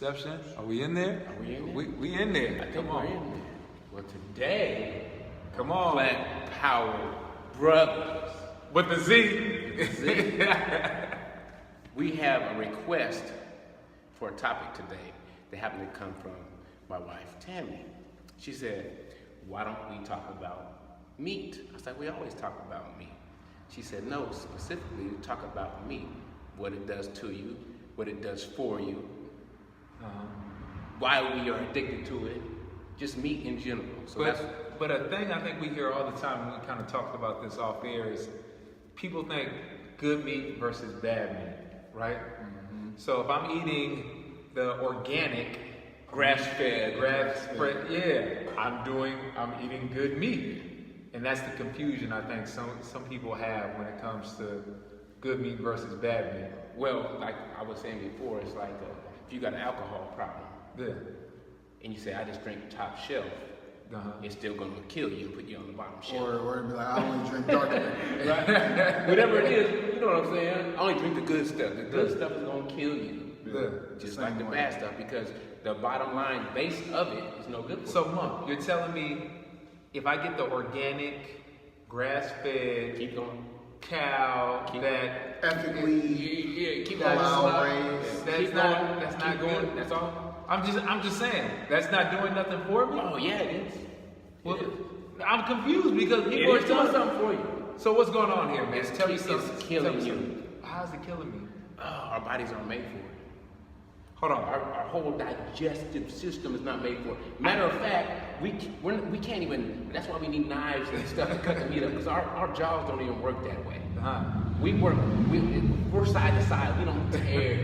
Perception? Are we in there? Are we in there? We in there. I think Come we're on. in there. Well, today, Come on. Plant Power Brothers, With the Z. Z. We have a request for a topic today that happened to come from my wife, Tammy. She said, why don't we talk about meat? I said, we always talk about meat. She said, no, specifically talk about meat, what it does to you, what it does for you, why we are addicted to it, just meat in general. So But a thing I think we hear all the time, and we kind of talked about this off air, is people think good meat versus bad meat, right? Mm-hmm. So if I'm eating the organic, grass-fed, yeah, I'm eating good meat. And that's the confusion I think some people have when it comes to good meat versus bad meat. well, like I was saying before, it's like if you got an alcohol problem, Yeah. and you say, I just drink top shelf, it's still going to kill you and put you on the bottom shelf. Or it'd be like, I only drink dark liquor. Right? Whatever it is, you know what I'm saying? I only drink the good stuff. The good stuff is going to kill you. Yeah. Just like the bad stuff, because the bottom line base of it is no good for So, you. Monk, you're telling me if I get the organic, grass-fed Keep going. cow that Ethically, Yeah, keep That's going. halal raised. that's not Keep going. That's all. I'm just saying that's not doing nothing for me. Oh yeah, it is. Well, It is. I'm confused because It people are is doing telling. something for you. So what's going on here, man? It's Tell me it's something. killing Tell me you. something. How's it killing me? Our bodies aren't made for it. Hold on. Our whole digestive system is not made for it. Matter of fact, we can't even. That's why we need knives and stuff to cut the meat up, because our jaws don't even work that way. We're side to side. We don't tear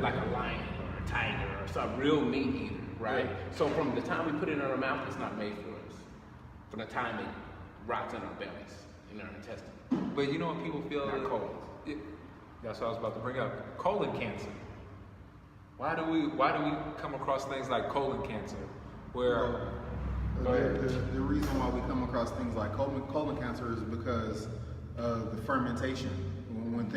like a lion or a tiger or some real meat eater, right? Yeah. So from the time we put it in our mouth, it's not made for us. From the time it rots in our bellies, in our intestines, But you know what people feel? in our colons. That's what I was about to bring up. Colon cancer. Why do we come across things like colon cancer? Where the reason why we come across things like colon cancer is because of the fermentation. When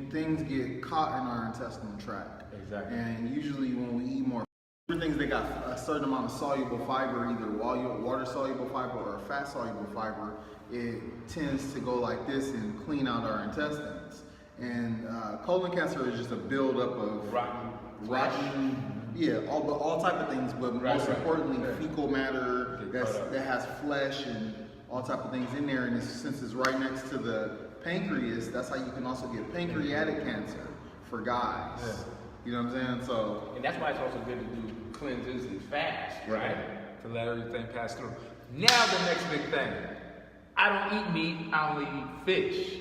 things get caught in our intestinal tract. Exactly. And usually when we eat more things that got a certain amount of soluble fiber, either water soluble fiber or fat soluble fiber, it tends to go like this and clean out our intestines. And colon cancer is just a buildup of rotten, yeah, all type of things, but most importantly, fecal matter that has flesh and all type of things in there. And since it's right next to the pancreas, that's how you can also get pancreatic cancer for guys. Yeah. You know what I'm saying? So, And that's why it's also good to do cleanses and fasts, right? to let everything pass through. Now the next big thing. I don't eat meat. I only eat fish.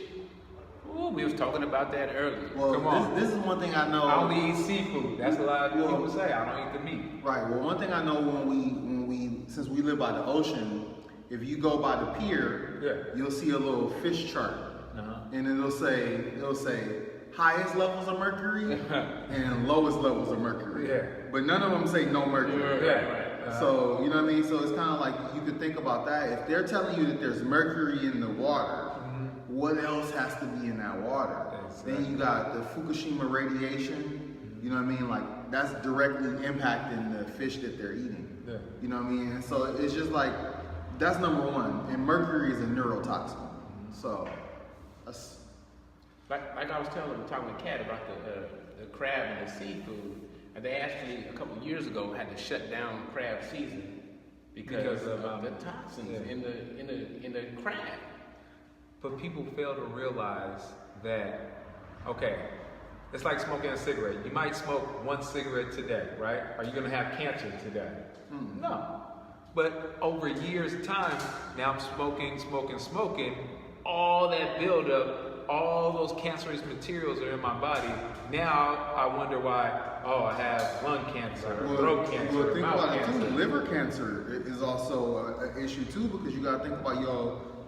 Ooh, we was talking about that earlier. well, Come on. this is one thing I know. I only eat seafood. That's a lot of Well- people say. I don't eat the meat. Right. Well, one thing I know when we since we live by the ocean, if you go by the pier, you'll see a little fish chart, and it'll say highest levels of mercury and lowest levels of mercury. Yeah. But none of them say no mercury. Yeah. So you know what I mean. So it's kind of like you could think about that. If they're telling you that there's mercury in the water, what else has to be in that water? Exactly. Then you got the Fukushima radiation. You know what I mean? Like that's directly impacting the fish that they're eating. Yeah. You know what I mean? And so it's just like that's number one. And mercury is a neurotoxin. So that's Like I was talking to Kat about the crab and the seafood, and they actually a couple of years ago had to shut down crab season because of the toxins in the crab. But people fail to realize that, okay, it's like smoking a cigarette. You might smoke one cigarette today, right? Are you gonna have cancer today? No. But over years of time, now I'm smoking, all that buildup, all those cancerous materials are in my body. Now I wonder why, I have lung cancer, or throat cancer, well, or think mouth about it cancer. too. Liver cancer is also an issue too, because you got to think about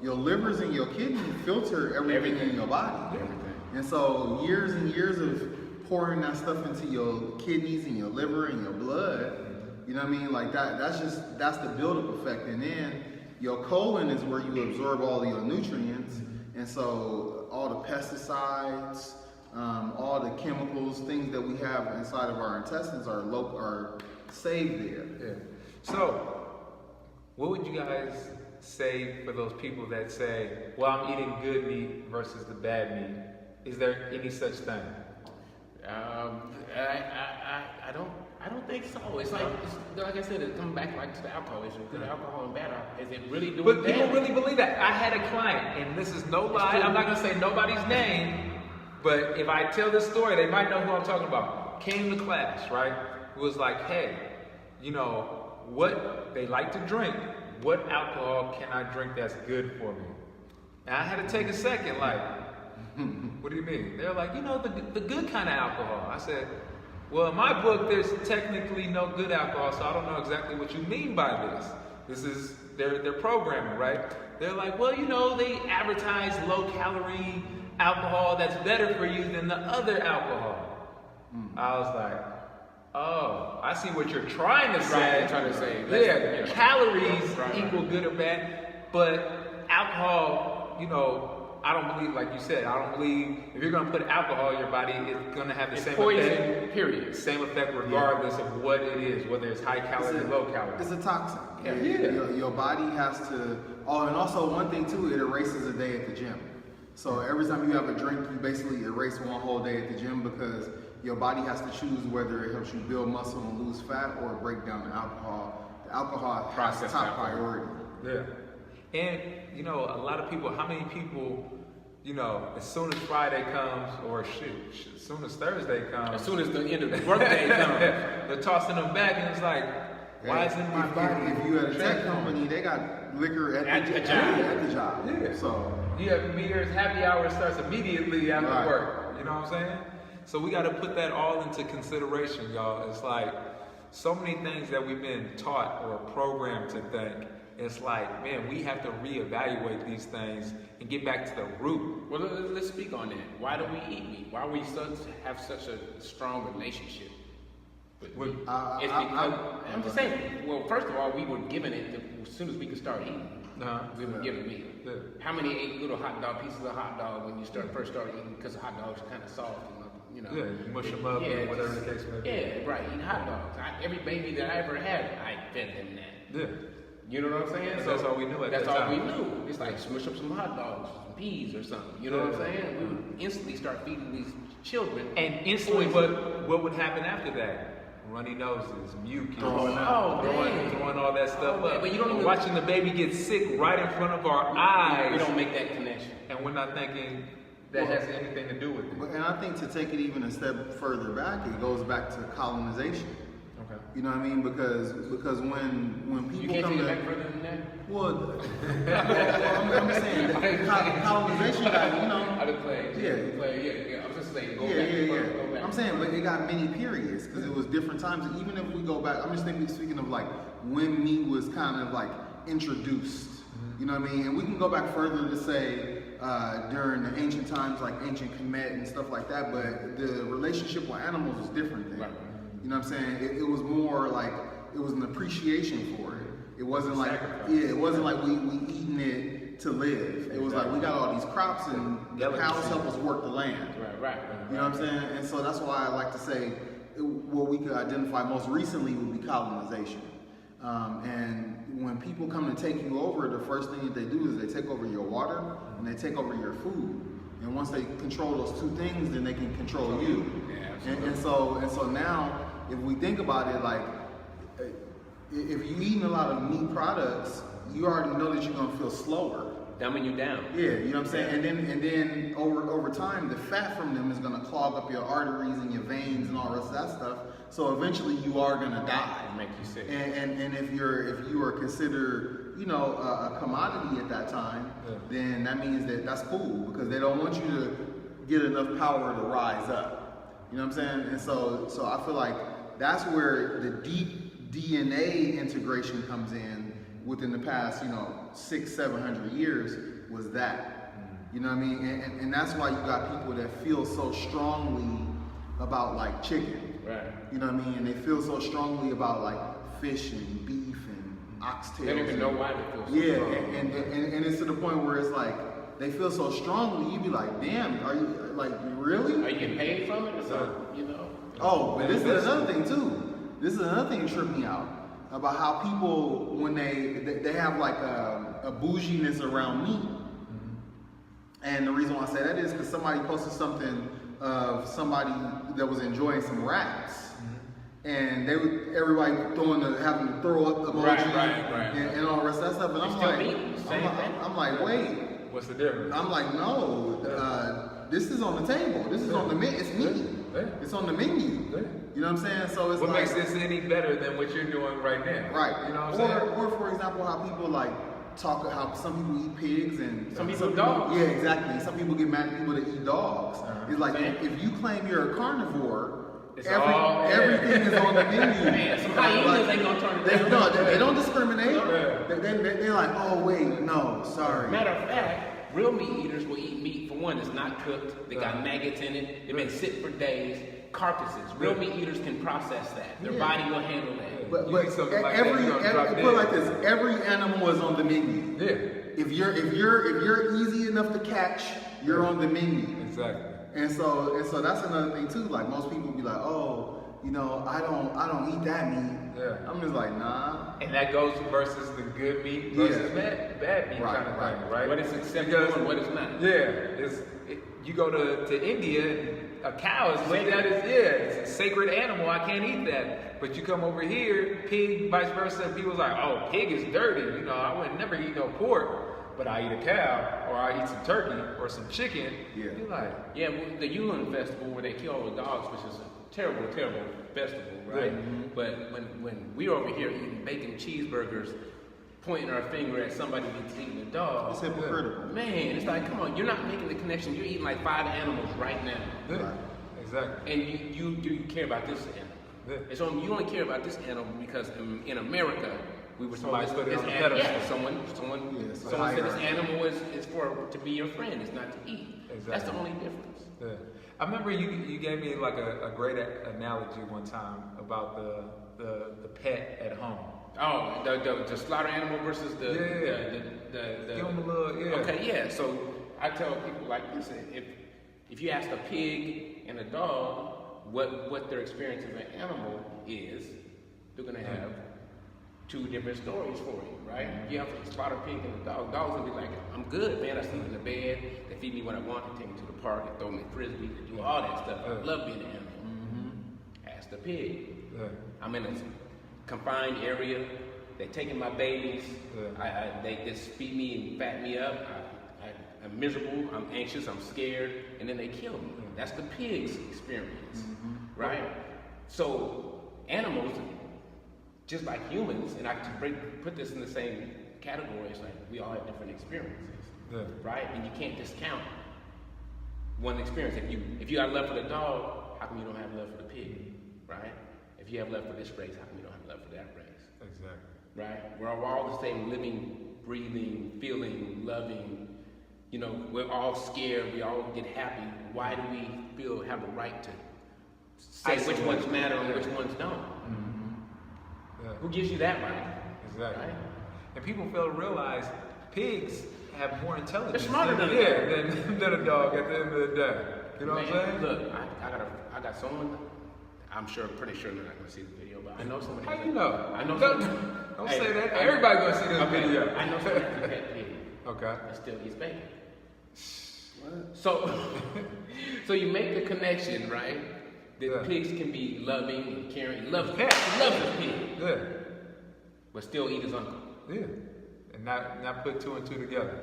your livers and your kidney filter everything in your body. Everything. And so years and years of pouring that stuff into your kidneys and your liver and your blood, you know what I mean? Like that's the buildup effect. And then your colon is where you absorb all your nutrients. And so all the pesticides, all the chemicals, things that we have inside of our intestines are saved there. Yeah. So, what would you guys say for those people that say, well, I'm eating good meat versus the bad meat? Is there any such thing? I don't think so. It's like I said, it's coming back like to the alcohol issue. Good alcohol and bad alcohol. Is it really doing But people damage? really believe that. I had a client, and this is no lie. I'm not going to say nobody's name, but if I tell this story, they might know who I'm talking about. Came to class, right? It was like, hey, you know, what they like to drink, what alcohol can I drink that's good for me? And I had to take a second, like, what do you mean? They're like, you know, the good kind of alcohol. I said, well, in my book, there's technically no good alcohol, so I don't know exactly what you mean by this. This is their programming, right? They're like, well, you know, they advertise low-calorie alcohol that's better for you than the other alcohol. I was like, oh, I see what you're trying to say. Trying to say. Yeah, calories Right. equal good or bad, but alcohol, you know, I don't believe, like you said, I don't believe if you're going to put alcohol in your body, it's going to have the It's same poison, effect. period. Same effect regardless of what it is, whether it's high calorie or low calorie. It's a toxin. Yeah. Your body has to. Oh, and also one thing too, it erases a day at the gym. So every time you have a drink, you basically erase one whole day at the gym because your body has to choose whether it helps you build muscle and lose fat or break down the alcohol. The alcohol has Processed top alcohol. priority. Yeah. And, you know, a lot of people, how many people, you know, as soon as Friday comes, or as soon as Thursday comes, As soon as the end of the workday comes. they're tossing them back, and it's like, why isn't my body? If you at a tech company, they got liquor at the job. At the job. Yeah. So You have meters, happy hour starts immediately after Right. work. You know what I'm saying? So we got to put that all into consideration, y'all. It's like so many things that we've been taught or programmed to think. It's like, man, we have to reevaluate these things and get back to the root. Well, let's speak on that. Why do we eat meat? Why do we have such a strong relationship with meat? It's because I'm just saying. Well, first of all, we were given it as soon as we could start eating. We were given meat. Yeah. How many ate little hot dog pieces of hot dog when you first started eating? Because hot dogs are kind of soft, and, you know. Yeah, you mush them up or whatever the case may be. Yeah, right. Eat hot dogs. Every baby that I ever had, I fed them that. Yeah. You know what I'm saying? That's all we knew at That's that all time. we knew. It's like smush up some hot dogs, some peas or something. You know what I'm saying? We would instantly start feeding these children. And instantly, what would happen after that? Runny noses, mucus, Throwing up. Oh, dang. throwing all that stuff Oh, up. but you don't even- watching the baby get sick right in front of our eyes. We don't make that connection. And we're not thinking that has anything to do with it. And I think to take it even a step further back, it goes back to colonization. Okay. You know what I mean? Because when people You can't come take it to back further than that? well, I'm just saying colonization got, you know. I just play. Yeah. I was just saying, go Yeah. back. I'm saying, but it got many periods because it was different times. Even if we go back, I'm just speaking of like when meat was kind of like introduced. You know what I mean? And we can go back further to say during the ancient times, like ancient Kemet and stuff like that. But the relationship with animals was different then. Right. You know what I'm saying? It was more like it was an appreciation for it. It wasn't like it wasn't like we eating it to live. It was like we got all these crops and the cows help us work the land. Right. You know what I'm saying? And so that's why I like to say what we could identify most recently would be colonization. And when people come to take you over, the first thing that they do is they take over your water and they take over your food. And once they control those two things, then they can control you. Yeah, and so now, if we think about it, like if you're eating a lot of meat products, you already know that you're gonna feel slower. Dumbing you down. Yeah, you know what I'm saying? And then over time, the fat from them is gonna clog up your arteries and your veins and all the rest of that stuff. So eventually you are gonna die. Make you sick. And if you are considered, you know, a commodity at that time, then that means that that's cool because they don't want you to get enough power to rise up. You know what I'm saying? And so I feel like that's where the deep DNA integration comes in within the past, 600-700 years was that. You know what I mean? And that's why you got people that feel so strongly about like chicken. Right. You know what I mean? And they feel so strongly about like fish and beef and oxtails. They don't even know why they feel so Yeah, strong. and it's to the point where it's like they feel so strongly. You be like, damn, are you like really? Are you getting paid for from it or something, you know. Oh, but this is another thing too. This is another thing that tripped me out about how people, when they have like a bouginess around meat. And the reason why I say that is because somebody posted something of somebody that was enjoying some wraps. And everybody having to throw up emoji Right. and all the rest of that stuff. And I'm like, wait. What's the difference? I'm like, no, this is on the table. This is on the menu. It's meat. Yeah. It's on the menu. Yeah. You know what I'm saying? So it's What like, makes this any better than what you're doing right now? right. You know what I'm saying? Or for example, how people like talk how some people eat pigs and Some people dogs. Yeah, exactly. Some people get mad at people that eat dogs. It's like if you claim you're a carnivore, everything is on the menu. Man, some hyenas ain't gonna turn it down. They don't discriminate. Yeah. They're like, oh wait, no, sorry. Matter of fact, real meat eaters will eat meat, for one, it's not cooked. They got maggots in it. They've been sit for days. Carcasses. Real meat eaters can process that. Their body will handle that. But You eat something like that, every you're gonna drop put it dead. like this: every animal is on the menu. Yeah. If you're easy enough to catch, you're on the menu. Exactly. And so that's another thing too. Like most people be like, oh, you know, I don't eat that meat. Yeah. I'm just like, nah. And that goes versus the good meat versus bad meat Right, kind of right. thing, right? What is acceptable and what is not. Yeah, you go to India, and a cow is looked at as it's a sacred animal. I can't eat that. But you come over here, pig, vice versa. And people's like, oh, pig is dirty. You know, I would never eat no pork, but I eat a cow, or I eat some turkey or some chicken. Yeah. You're like, Yeah, the Yulin festival where they kill all the dogs, which is a terrible festival, right? Mm-hmm. But when we're over here eating bacon cheeseburgers, pointing our finger at somebody that's eating a dog, It's hypocritical. man, it's like, come on, you're not making the connection. You're eating like 5 animals right now, yeah, Right. exactly. and you care about this animal. Yeah. And so you only care about this animal because in America, we were told Somebody this, put it this on the animal, pedestal. someone Yeah, it's a said this hierarchy. animal is to be your friend. It's not to eat. That's the Exactly. only difference. Yeah. I remember you gave me like a great analogy one time about the pet at home. Oh, the slaughter animal versus the Give them a little, Okay, yeah. So I tell people like, listen, if you ask a pig and a dog what their experience of an animal is, they're gonna have 2 different stories for you, right? You have a slaughter pig and a dog. Dog's gonna be like, I'm good, man. I sleep in the bed. They feed me what I want. They take me to the park and throw me a frisbee. They do all that stuff. I love being an animal. Ask the pig. Yeah. I'm in a confined area. They're taking my babies. Yeah. They just feed me and fat me up. I'm miserable. I'm anxious. I'm scared. And then they kill me. That's the pig's experience, right? So animals, just like humans, and I can put this in the same category. It's like we all have different experiences, right? And you can't discount one experience. If you got love for the dog, how come you don't have love for the pig, right? If you have love for this race, how come you don't have love for that race? Exactly. Right? We're all the same, living, breathing, feeling, loving. You know, we're all scared. We all get happy. Why do we have a right to say which ones matter and which ones don't? Yeah. Who gives you that right? Exactly. Right? And people fail to realize pigs have more intelligence. They're smarter than a than a dog at the end of the day. You know what I'm saying? Look, I got someone. I'm pretty sure they're not gonna see the video, but I know somebody. How you know? I know. Don't say that. Everybody gonna see this Okay, video. I know somebody has a pet pig. Okay. That still eats bacon. So you make the connection, right? That Yeah. pigs can be loving and caring. He loves Pet. his pig, Yeah. but still eat his uncle. Yeah. And not put 2 and 2 together.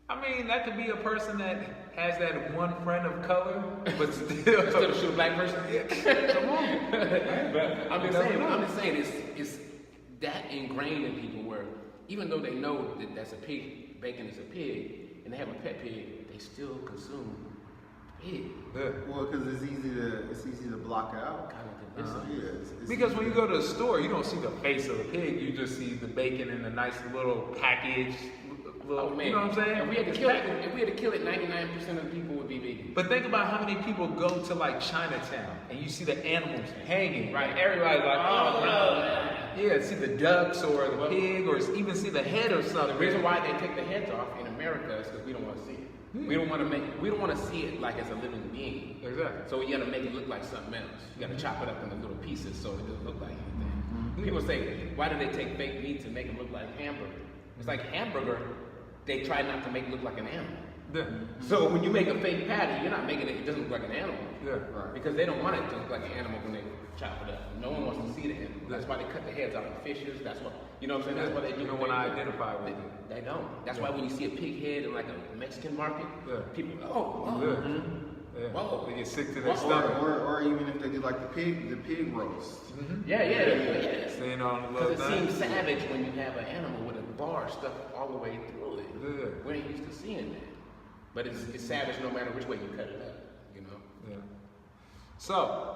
I mean, that could be a person that has that one friend of color, but still Instead of shoot a black person. Come on. But I'm You just never saying. know. It's that ingrained in people where even though they know that that's a pig, bacon is a pig, and they have a pet pig, they still consume pig. Yeah. Well, because it's easy to block it out. Kind of convincing. Yeah, it's Because easy when you to- go to the store, you don't see the face of the pig. You just see the bacon in a nice little package. Oh man, You know what I'm saying? If we had to kill it, 99% of the people would be vegan. But think about how many people go to like Chinatown and you see the animals hanging. Right. And everybody's like, oh, no. yeah, see the ducks or the pig or even see the head or something. The reason why they take the heads off in America is because we don't want to see it. We don't want to see it like as a living being. Exactly. So you got to make it look like something else. You got to chop it up into little pieces so it doesn't look like anything. People say, why do they take fake meat to make it look like hamburger? It's like hamburger, they try not to make it look like an animal. Yeah. So when you make a fake patty, you're not making it doesn't look like an animal. Yeah. Right. Because they don't want it to look like an animal when they chop it up. No one wants to see the animal. That's why they cut the heads out of fishes. That's what, you know what I'm saying? That's why they do. You don't want to identify with it. They don't. That's why when you see a pig head in like a Mexican market, Yeah. people go, oh, Yeah. wow. Yeah. Whoa. They get sick to Whoa. their stomach. Or even if they do like the pig roast. Yeah. Seeing all the little Because it seems things. savage when you have an animal with a bar stuck all the way through it. Yeah. We ain't used to seeing that. But it's savage no matter which way you cut it up, you know? Yeah. So,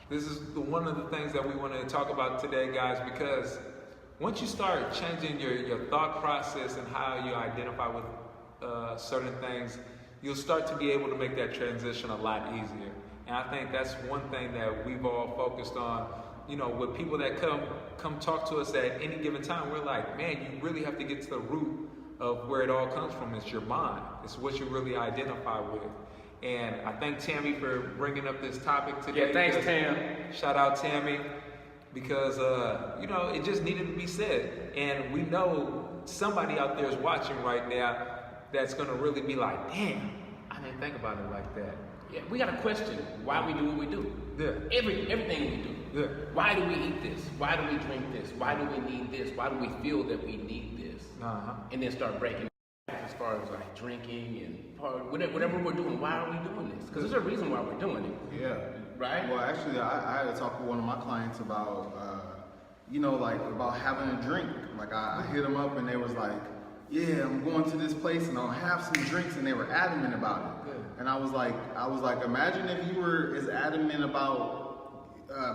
this is one of the things that we want to talk about today, guys, because once you start changing your thought process and how you identify with certain things, you'll start to be able to make that transition a lot easier. And I think that's one thing that we've all focused on. You know, with people that come talk to us at any given time, we're like, man, you really have to get to the root of where it all comes from. It's your mind. It's what you really identify with. And I thank Tammy for bringing up this topic today. Yeah, thanks, because- Tam. Shout out Tammy, because you know, it just needed to be said. And we know somebody out there is watching right now that's gonna really be like, damn, I didn't think about it like that. Yeah, we got to question why we do what we do. Yeah. Everything we do. Yeah. Why do we eat this? Why do we drink this? Why do we need this? Why do we feel that we need this? Uh-huh. And then start breaking as far as like drinking and whatever we're doing. Why are we doing this? Because there's a reason why we're doing it. Yeah. Right? Well, actually, I had to talk with one of my clients about, you know, like about having a drink. Like I hit them up and they was like, yeah, I'm going to this place and I'll have some drinks, and they were adamant about it. Yeah. And I was like, imagine if you were as adamant about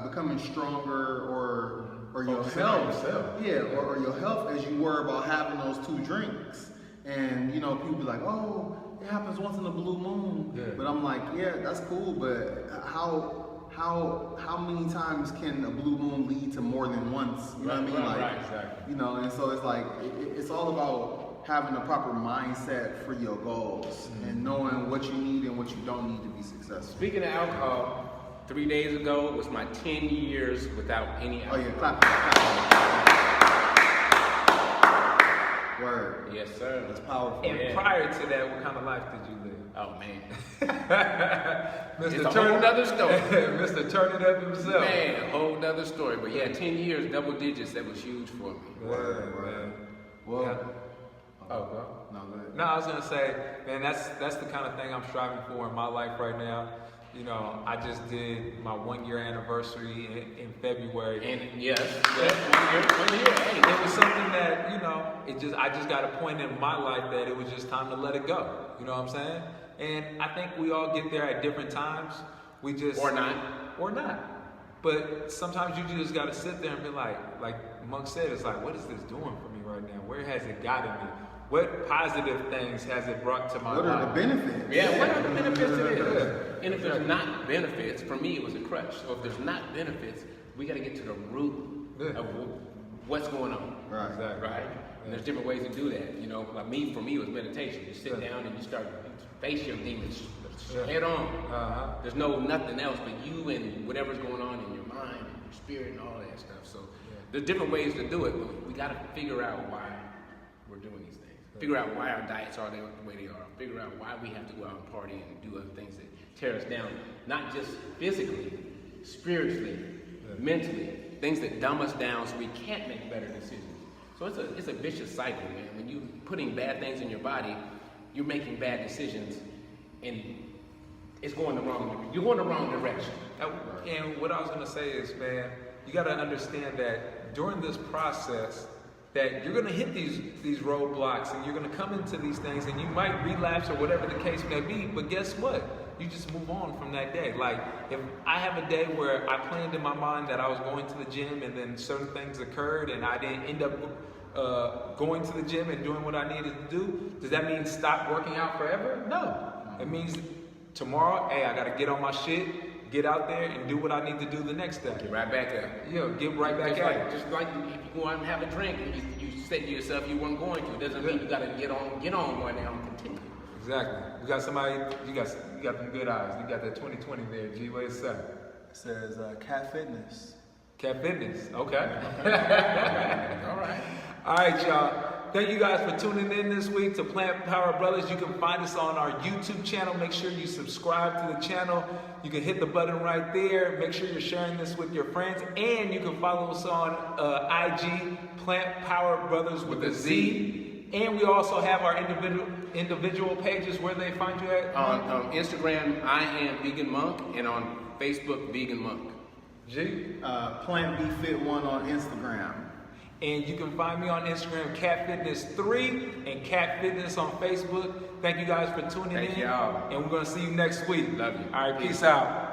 becoming stronger or your Focusing on health, yourself. yeah, or your health as you were about having those 2 drinks. And you know, people be like, oh, it happens once in a blue moon. Yeah. But I'm like, yeah, that's cool, but how many times can a blue moon lead to more than once? You know what I mean? Like, Right, exactly. you know, and so it's like it's all about having the proper mindset for your goals and knowing what you need and what you don't need to be successful. Speaking of alcohol, 3 days ago was my 10 years without any Oh alcohol. yeah, clap. Word. Yes, sir. That's powerful. And Yeah. prior to that, what kind of life did you live? Oh man. Mr. It's a whole nother story. Mr. Turn It Up himself. Man, a whole nother story. But yeah, 10 years, double digits, that was huge for me. Yeah, man. Well, Yeah. Oh, go. no, go ahead. No, I was gonna say, man, that's the kind of thing I'm striving for in my life right now. You know, I just did my 1-year anniversary in February. And yes, 1 year, hey. It was something that, you know, I just got a point in my life that it was just time to let it go. You know what I'm saying? And I think we all get there at different times. We just Or not. Or not. But sometimes you just gotta sit there and be like Monk said, it's like, what is this doing for me right now? Where has it gotten me? What positive things has it brought to my What life? are the benefits? Yeah, what are the benefits to this? Yeah. And if there's not benefits, for me it was a crutch. So if there's not benefits, we got to get to the root Yeah. of what's going on. Right. Exactly. Right? And there's different ways to do that. You know, like for me, it was meditation. You sit down and you face your demons Yeah. head on. Uh-huh. There's nothing else but you and whatever's going on in your mind and your spirit and all that stuff. So there's different ways to do it, but we got to figure out why we're doing these things. Figure out why our diets are the way they are. Figure out why we have to go out and party and do other things that tear us down, not just physically, spiritually, mentally, things that dumb us down so we can't make better decisions. So it's a vicious cycle, man. When you're putting bad things in your body, you're making bad decisions, and it's going you're going the wrong direction. And what I was gonna say is, man, you gotta understand that during this process, that you're gonna hit these roadblocks and you're gonna come into these things and you might relapse or whatever the case may be, but guess what? You just move on from that day. Like, if I have a day where I planned in my mind that I was going to the gym and then certain things occurred and I didn't end up going to the gym and doing what I needed to do, does that mean stop working out forever? No. It means tomorrow, hey, I gotta get on my shit, get out there and do what I need to do the next day. Get right back up. Get right back at it. Just like if you go out and have a drink and you said to yourself you weren't going to, it doesn't mean you got to get on right now and continue. Exactly. We got somebody. You got them good eyes. You got that 2020 there. G, what it say? It says Cat Fitness. Cat Fitness. Okay. All right. All right, y'all. Thank you guys for tuning in this week to Plant Power Brothers. You can find us on our YouTube channel. Make sure you subscribe to the channel. You can hit the button right there. Make sure you're sharing this with your friends. And you can follow us on IG, Plant Power Brothers with a Z. And we also have our individual pages. Where they find you at? On Instagram, I am Vegan Monk, and on Facebook, Vegan Monk. G? Plant B Fit 1 on Instagram. And you can find me on Instagram, Cat Fitness 3, and Cat Fitness on Facebook. Thank you guys for tuning in. Thank y'all. And we're going to see you next week. Love you. All right, peace out.